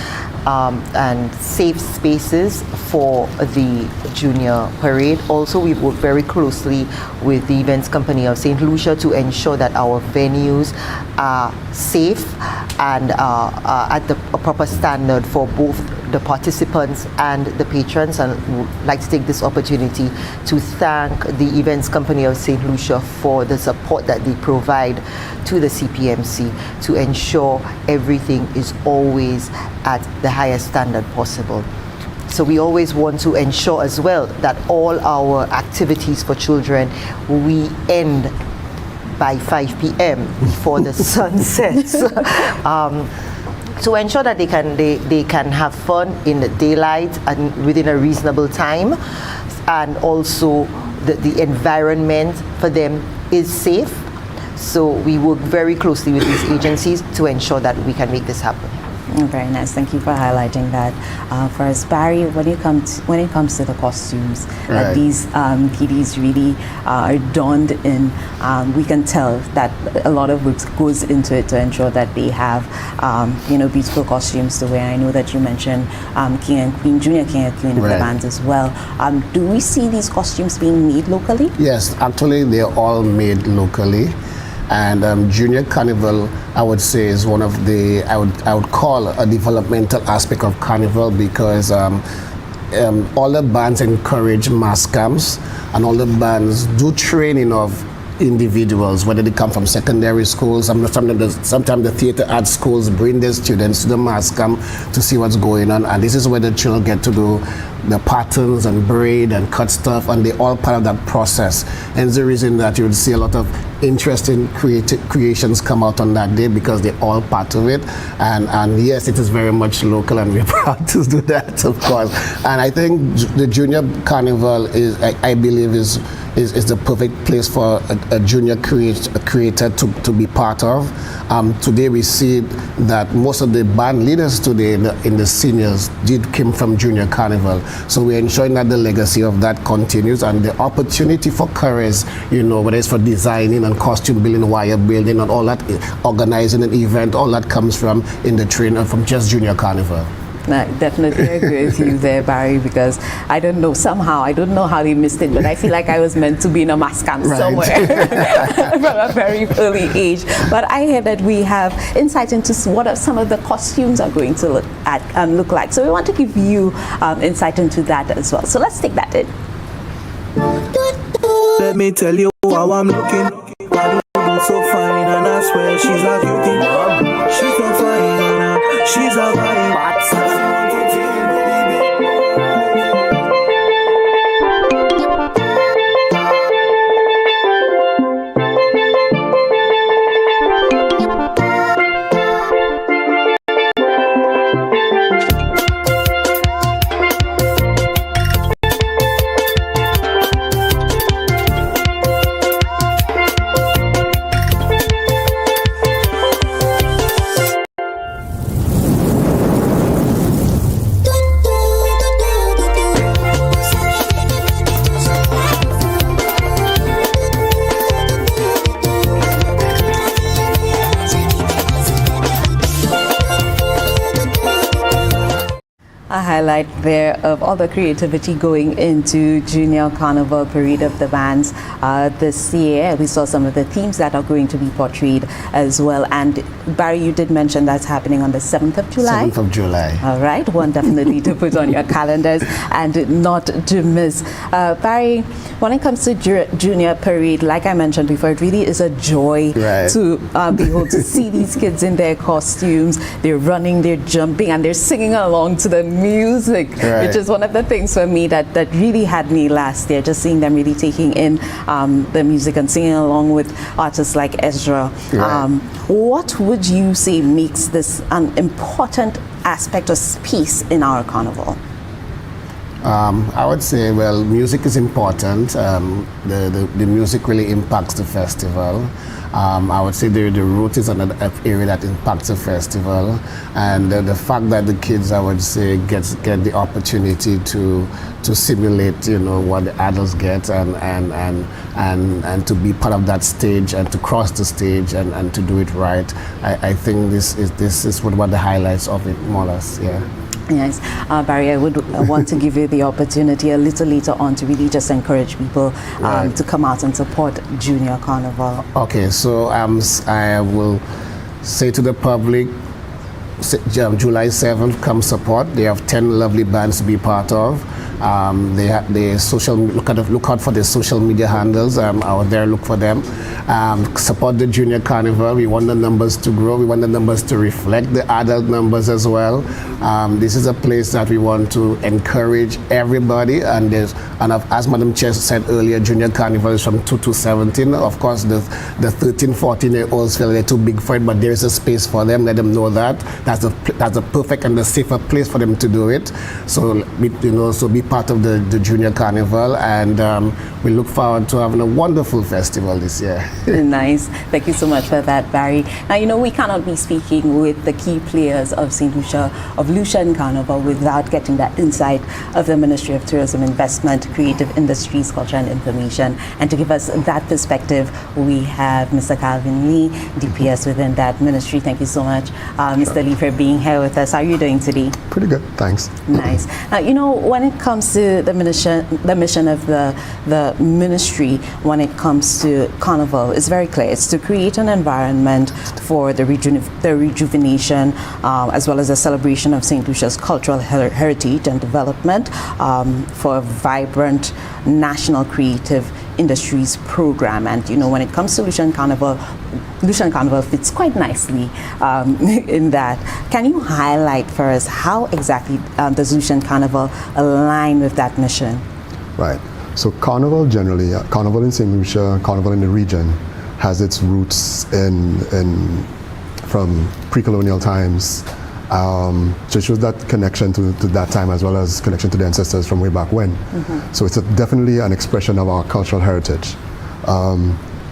and safe spaces for the Junior Parade. Also, we work very closely with the Events Company of St. Lucia to ensure that our venues are safe and at the proper standard for both the participants and the patrons. And would like to take this opportunity to thank the Events Company of St. Lucia for the support that they provide to the CPMC to ensure everything is always at the highest standard possible. So we always want to ensure as well that all our activities for children, we end by 5 p.m. before the sun sets. To ensure that they can have fun in the daylight and within a reasonable time, and also the environment for them is safe. So we work very closely with these agencies to ensure that we can make this happen. Very nice. Thank you for highlighting that for us, Barry. When it comes to the costumes that these kiddies really are donned in, we can tell that a lot of work goes into it to ensure that they have beautiful costumes to wear. I know that you mentioned King and Queen, Junior King and Queen of the bands as well. Do we see these costumes being made locally? Yes, actually they're all made locally. And Junior Carnival, I would say, is one of the, I would call a developmental aspect of Carnival, because all the bands encourage mass camps, and all the bands do training of individuals, whether they come from secondary schools. Sometimes the theater art schools bring their students to the mass camp to see what's going on, and this is where the children get to do the patterns and braid and cut stuff, and they're all part of that process. And it's the reason that you would see a lot of interesting creations come out on that day, because they're all part of it. And yes, it is very much local, and we're proud to do that, of course. And I think the Junior Carnival is, I believe, is the perfect place for a junior creator to be part of. Today we see that most of the band leaders today in the seniors came from Junior Carnival. So we're ensuring that the legacy of that continues, and the opportunity for careers, whether it's for designing and costume building, wire building, and all that, organizing an event, all that comes from in the training from just Junior Carnival. I definitely agree with you there, Barry, because I don't know how they missed it, but I feel like I was meant to be in a mass camp somewhere from a very early age. But I hear that we have insight into what some of the costumes are going to look like. So we want to give you insight into that as well. So let's take that in. Let me tell you how I'm looking. I do so fine, and I swear she's a cutie. She's so fine, and she's a vibe. A highlight there of all the creativity going into Junior Carnival Parade of the Bands this year. We saw some of the themes that are going to be portrayed as well. And Barry, you did mention that's happening on the 7th of July. 7th of July. All right, one definitely to put on your calendars and not to miss. Barry, when it comes to Junior Parade, like I mentioned before, it really is a joy to be able to see these kids in their costumes. They're running, they're jumping, and they're singing along to the music music, Right. which is one of the things for me that really had me last year, just seeing them really taking in the music and singing along with artists like Ezra. Right. What would you say makes this an important aspect or piece in our carnival? I would say, well, music is important. The music really impacts the festival. I would say the route is another area that impacts the festival, and the fact that the kids, I would say, get the opportunity to simulate, what the adults get, and to be part of that stage and to cross the stage and to do it right. I think this is one of the highlights of it, more or less. Yeah. Yes, Barry, I would want to give you the opportunity a little later on to really just encourage people Right. to come out and support Junior Carnival. Okay, so I will say to the public, July 7th, come support. They have 10 lovely bands to be part of. Look out for the social media handles out there. Look for them. Support the Junior Carnival. We want the numbers to grow. We want the numbers to reflect the adult numbers as well. This is a place that we want to encourage everybody. And as Madam Chair said earlier, Junior Carnival is from 2 to 17. Of course, the 13, 14-year-olds feel they're too big for it, but there is a space for them. Let them know that that's the perfect and the safer place for them to do it. So be part of the Junior Carnival, and we look forward to having a wonderful festival this year. Nice. Thank you so much for that, Barry. Now, we cannot be speaking with the key players of St. Lucia, of Lucian Carnival, without getting that insight of the Ministry of Tourism, Investment, Creative Industries, Culture and Information. And to give us that perspective, we have Mr. Calvin Lee, DPS within that ministry. Thank you so much, Mr. Lee, for being here with us. How are you doing today? Pretty good, thanks. Nice. Now, when it comes to the mission of the ministry, when it comes to Carnival, it's very clear. It's to create an environment for the rejuvenation as well as the celebration of St. Lucia's cultural heritage and development, for a vibrant national creative industries program. And when it comes to Lucian Carnival fits quite nicely in that. Can you highlight for us how exactly does Lucian Carnival align with that mission? Right. So Carnival generally, Carnival in St. Lucia, Carnival in the region, has its roots from pre-colonial times. So it shows that connection to that time, as well as connection to the ancestors from way back when. Mm-hmm. So it's definitely an expression of our cultural heritage.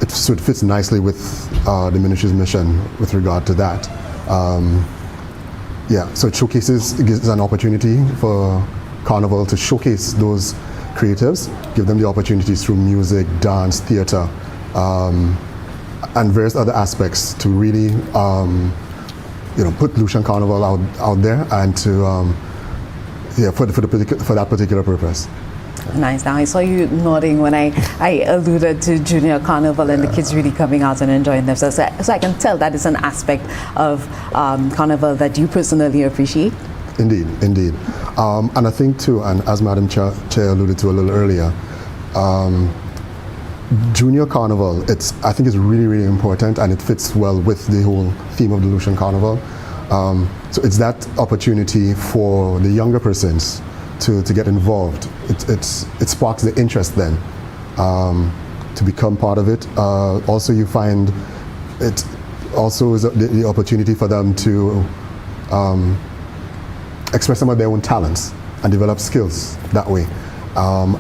So it fits nicely with the ministry's mission with regard to that. So it gives an opportunity for Carnival to showcase those creatives, give them the opportunities through music, dance, theater, and various other aspects to really put Lucian Carnival out there and to for that particular purpose. Nice. Now I saw you nodding when I alluded to Junior Carnival and the kids really coming out and enjoying themselves. So I can tell that is an aspect of Carnival that you personally appreciate. Indeed. And I think too, and as Madam Chair alluded to a little earlier, Junior Carnival, I think it's really, really important, and it fits well with the whole theme of the Lucian Carnival. So it's that opportunity for the younger persons to get involved. It sparks the interest then to become part of it. Also, you find it also is the opportunity for them to express some of their own talents and develop skills that way,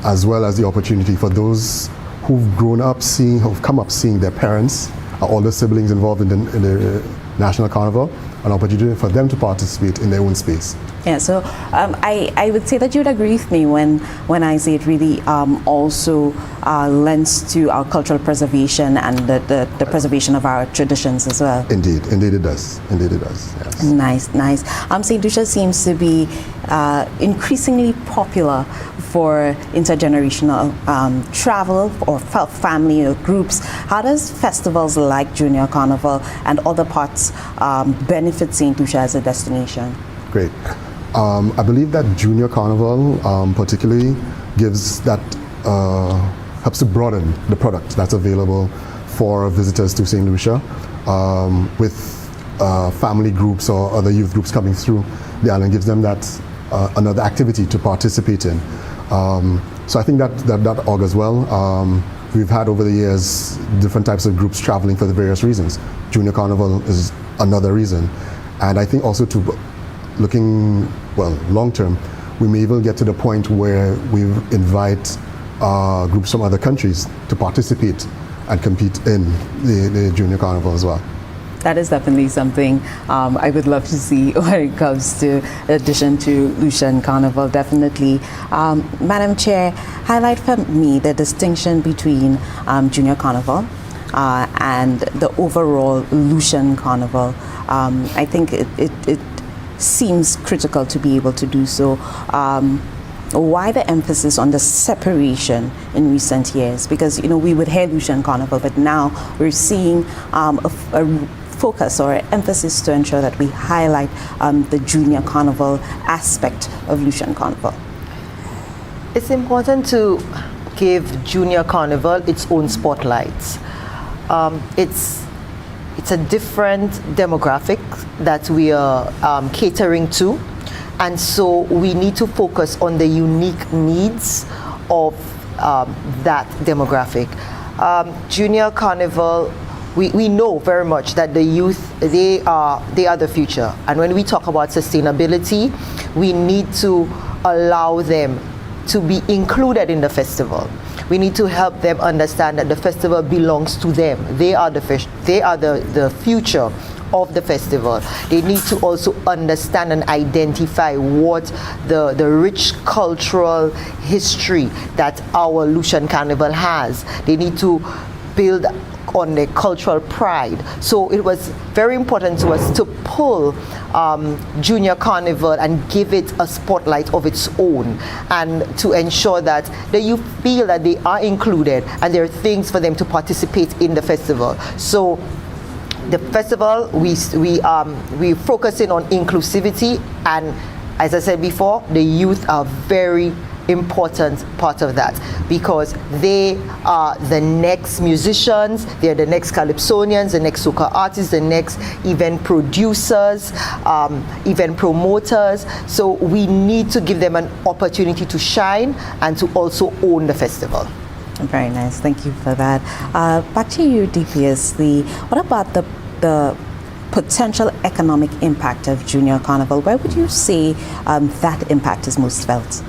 as well as the opportunity for those who've come up seeing their parents, all the siblings involved in the National Carnival, an opportunity for them to participate in their own space. Yeah, so I would say that you would agree with me when I say it really also lends to our cultural preservation and the preservation of our traditions as well. Indeed it does. Yes. Nice. St. Lucia seems to be increasingly popular for intergenerational travel or family or groups. How does festivals like Junior Carnival and other parts benefit St. Lucia as a destination? Great. I believe that Junior Carnival particularly helps to broaden the product that's available for visitors to St. Lucia, with family groups or other youth groups coming through the island, gives them that another activity to participate in. So I think that augurs well. We've had over the years different types of groups traveling for the various reasons. Junior Carnival is another reason. And I think also looking, long term, we may even get to the point where we invite groups from other countries to participate and compete in the Junior Carnival as well. That is definitely something I would love to see when it comes to addition to Lucian Carnival, definitely. Madam Chair, highlight for me the distinction between Junior Carnival and the overall Lucian Carnival. I think it seems critical to be able to do so. Why the emphasis on the separation in recent years? Because, we would hear Lucian Carnival, but now we're seeing a focus or emphasis to ensure that we highlight the Junior Carnival aspect of Lucian Carnival. It's important to give Junior Carnival its own spotlight. It's a different demographic that we are catering to, and so we need to focus on the unique needs of that demographic. Junior Carnival, we know very much that the youth, they are the future. And when we talk about sustainability, we need to allow them to be included in the festival. We need to help them understand that the festival belongs to them. They are the future of the festival. They need to also understand and identify what the rich cultural history that our Lucian Carnival has. They need to build on the cultural pride. So it was very important to us to pull Junior Carnival and give it a spotlight of its own, and to ensure that the youth feel that they are included and there are things for them to participate in the festival. So the festival, we focusing on inclusivity, and as I said before, the youth are very important part of that, because they are the next musicians, they're the next Calypsonians, the next soca artists, the next event producers, event promoters. So we need to give them an opportunity to shine and to also own the festival. Very nice, thank you for that. Back to you, DPS Lee. What about the potential economic impact of Junior Carnival? Where would you say that impact is most felt?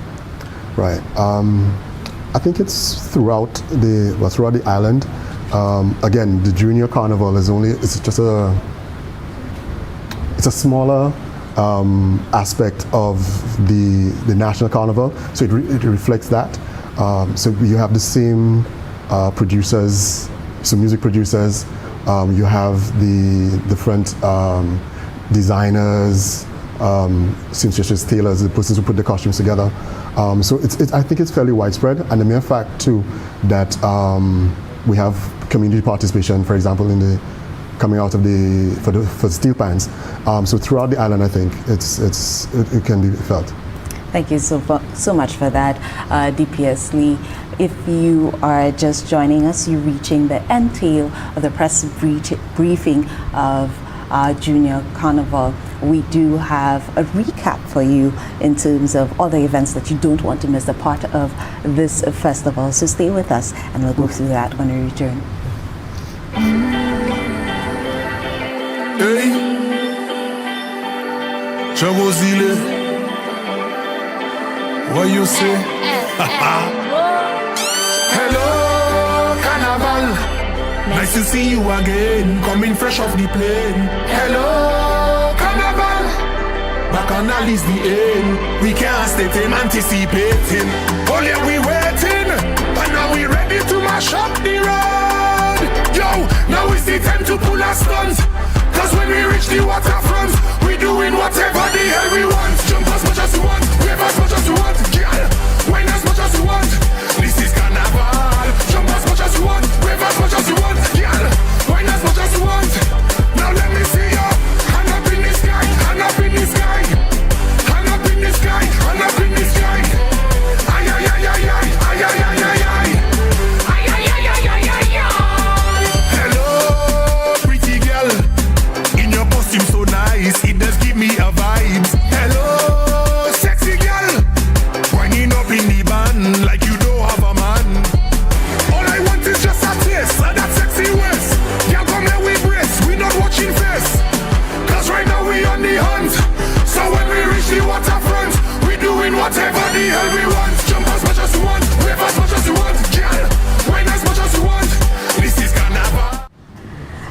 Right. I think it's throughout the island. Again, the Junior Carnival it's a smaller aspect of the National Carnival, so it reflects that. So you have the same producers, some music producers. You have the different designers, seamstresses, tailors, the persons who put the costumes together. So I think it's fairly widespread, and the mere fact too that we have community participation, for example, coming out of for steel pans. So throughout the island, I think it can be felt. Thank you so much for that, DPS Lee. If you are just joining us, you're reaching the end tail of the press briefing of Junior Carnival. We do have a recap for you in terms of all the events that you don't want to miss, a part of this festival. So stay with us and we'll go through that when we return. Hey, Chabozile, what you say? Hello, Carnival. Nice to see you again, coming fresh off the plane. Hello, Carnival. Back on at least the end. We can't stay till anticipating. Only we waiting, but now we ready to mash up the road. Yo, now is the time to pull our stunts. Cause when we reach the waterfront, we doing whatever the hell we want. Jump as much as you want, wave as much as you want, girl, wine as much as you want. This is Carnival. Jump as much as you want, wave as much as you want, girl, wine as much as you want. Now let me see you. Hand up in the sky, hand up in the sky, hand up in the sky, hand up in the sky. Ay ay ay ay ay ay ay ay ay ay. Ay ay ay ay ay ay ay. Hello, pretty girl. In your costume so nice, it does give me a vibe. Hello. the hell we want. Jump as much as you want, wave as much as you want, girl, wine as much as you want. This is Carnival.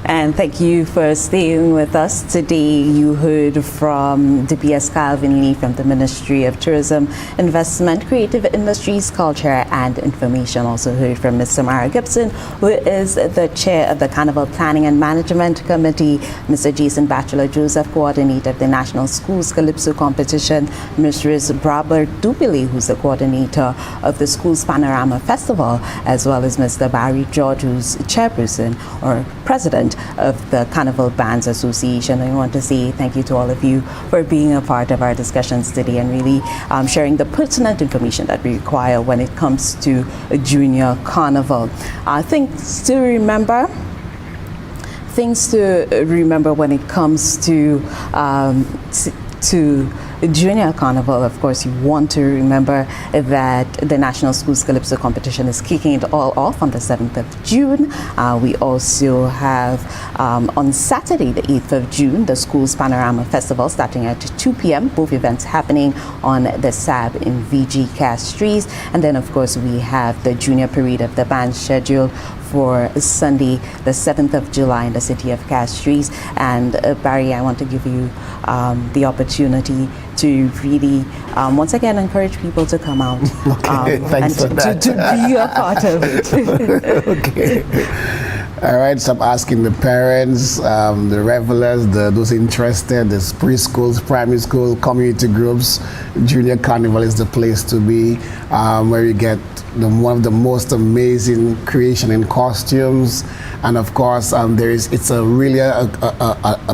And thank you for staying with us today. You heard from DPS Calvin Lee from the Ministry of Tourism, Investment, Creative Industries, Culture and Information. Also heard from Mr. Mara Gibson, who is the chair of the Carnival Planning and Management Committee. Mr. Jason Batchelor Joseph, coordinator of the National Schools Calypso competition. Mrs. Brabert Dupile, who's the coordinator of the Schools Panorama Festival, as well as Mr. Barry George, who's chairperson or president of the Carnival Bands Association. I want to say thank you to all of you for being a part of our discussions today and really sharing the pertinent information that we require when it comes to a junior carnival. Things to remember when it comes to Junior Carnival. Of course, you want to remember that the National Schools Calypso competition is kicking it all off on the 7th of June. We also have on Saturday, the 8th of June, the Schools Panorama Festival starting at 2 p.m. Both events happening on the SAB in VG Castries. And then, of course, we have the Junior Parade of the Band scheduled for Sunday, the 7th of July in the city of Castries. And Barry, I want to give you the opportunity to really once again encourage people to come out and to be a part of it. Okay. All right, so I'm asking the parents, the revelers, those interested, the preschools, primary school, community groups. Junior Carnival is the place to be, where you get one of the most amazing creation in costumes, and of course it's a really a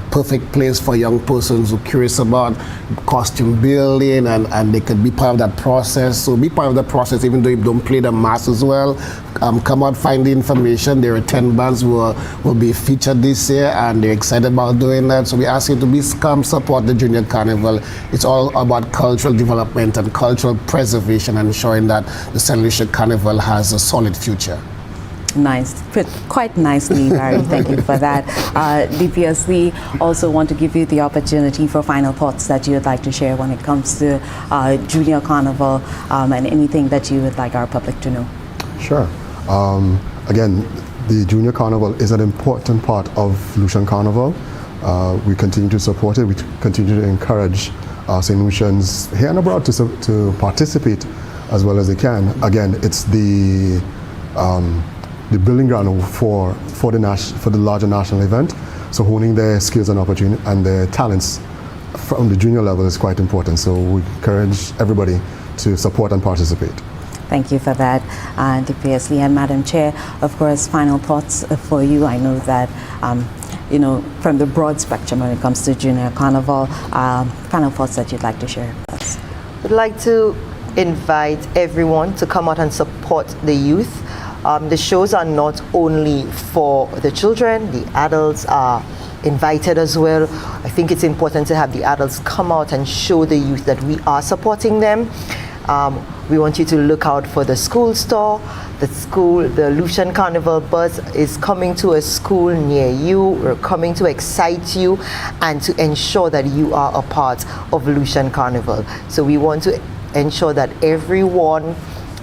perfect place for young persons who are curious about costume building, and they can be part of that process. So be part of the process even though you don't play the mass as well. Come out, find the information. There are 10 bands who will be featured this year, and they're excited about doing that. So we ask you to come support the Junior Carnival. It's all about cultural development and cultural preservation, and ensuring that the St. Lucia Carnival has a solid future. Nice, put quite nicely, Barry. Thank you for that. DPS, we also want to give you the opportunity for final thoughts that you would like to share when it comes to Junior Carnival, and anything that you would like our public to know. Sure. Again, the Junior Carnival is an important part of Lucian Carnival. We continue to support it. We continue to encourage St. Lucians here and abroad to participate as well as they can. Again, it's the building ground for the larger national event. So honing their skills and opportunity and their talents from the junior level is quite important. So we encourage everybody to support and participate. Thank you for that, DPS Lee. And Madam Chair, of course, final thoughts for you. I know that from the broad spectrum when it comes to Junior Carnival, final thoughts that you'd like to share with us. I'd like to invite everyone to come out and support the youth. The shows are not only for the children, the adults are invited as well. I think it's important to have the adults come out and show the youth that we are supporting them. We want you to look out for the school store. The Lucian Carnival bus is coming to a school near you. We're coming to excite you and to ensure that you are a part of Lucian Carnival. So we want to ensure that everyone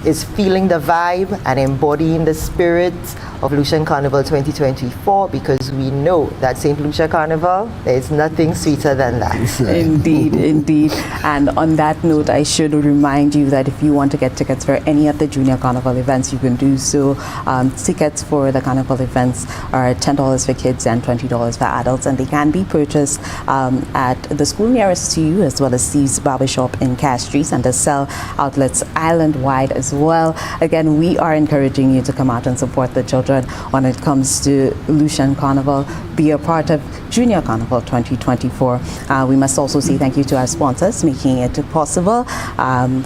is feeling the vibe and embodying the spirit of Lucian Carnival 2024, because we know that St. Lucia Carnival, there is nothing sweeter than that. Indeed, indeed. And on that note, I should remind you that if you want to get tickets for any of the Junior Carnival events, you can do so. Tickets for the Carnival events are $10 for kids and $20 for adults, and they can be purchased at the school nearest to you, as well as Steve's Barbershop in Castries, and the Cell outlets island-wide as well. Again, we are encouraging you to come out and support the children when it comes to Lucian Carnival. Be a part of Junior Carnival 2024. We must also say thank you to our sponsors making it possible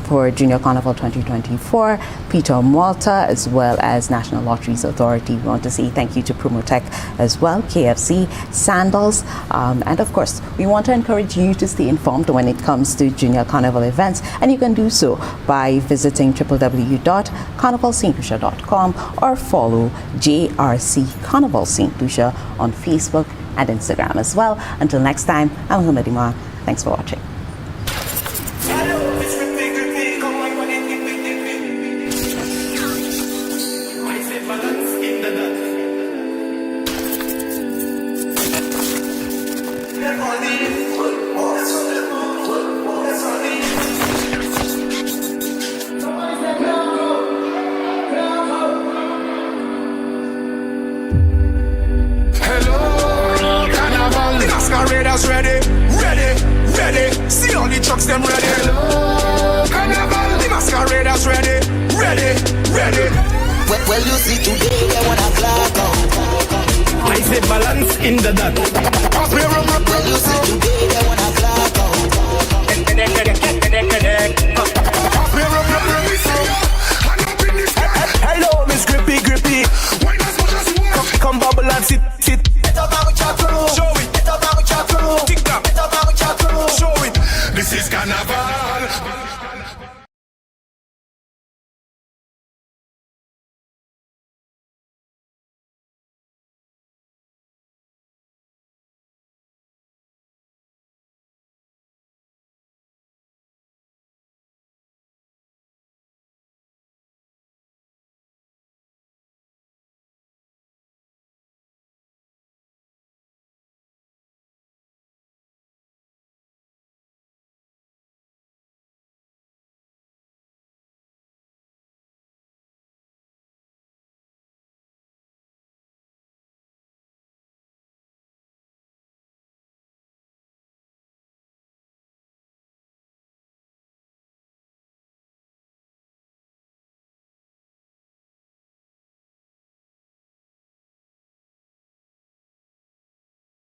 for Junior Carnival 2024, Peter Malta, as well as National Lotteries Authority. We want to say thank you to Promotech as well, KFC, Sandals, and of course, we want to encourage you to stay informed when it comes to Junior Carnival events, and you can do so by visiting www.carnivalstlucia.com or follow JRC Carnival St. Lucia on Facebook and Instagram as well. Until next time, I'm Humadi Ma. Thanks for watching. Hello, Carnival. The masqueraders ready, ready, ready. See all the trucks them ready. Hello, Carnival. The masqueraders ready, ready, ready. Well, you see today they wanna black out. I say balance in the dot. Well, you see today they wanna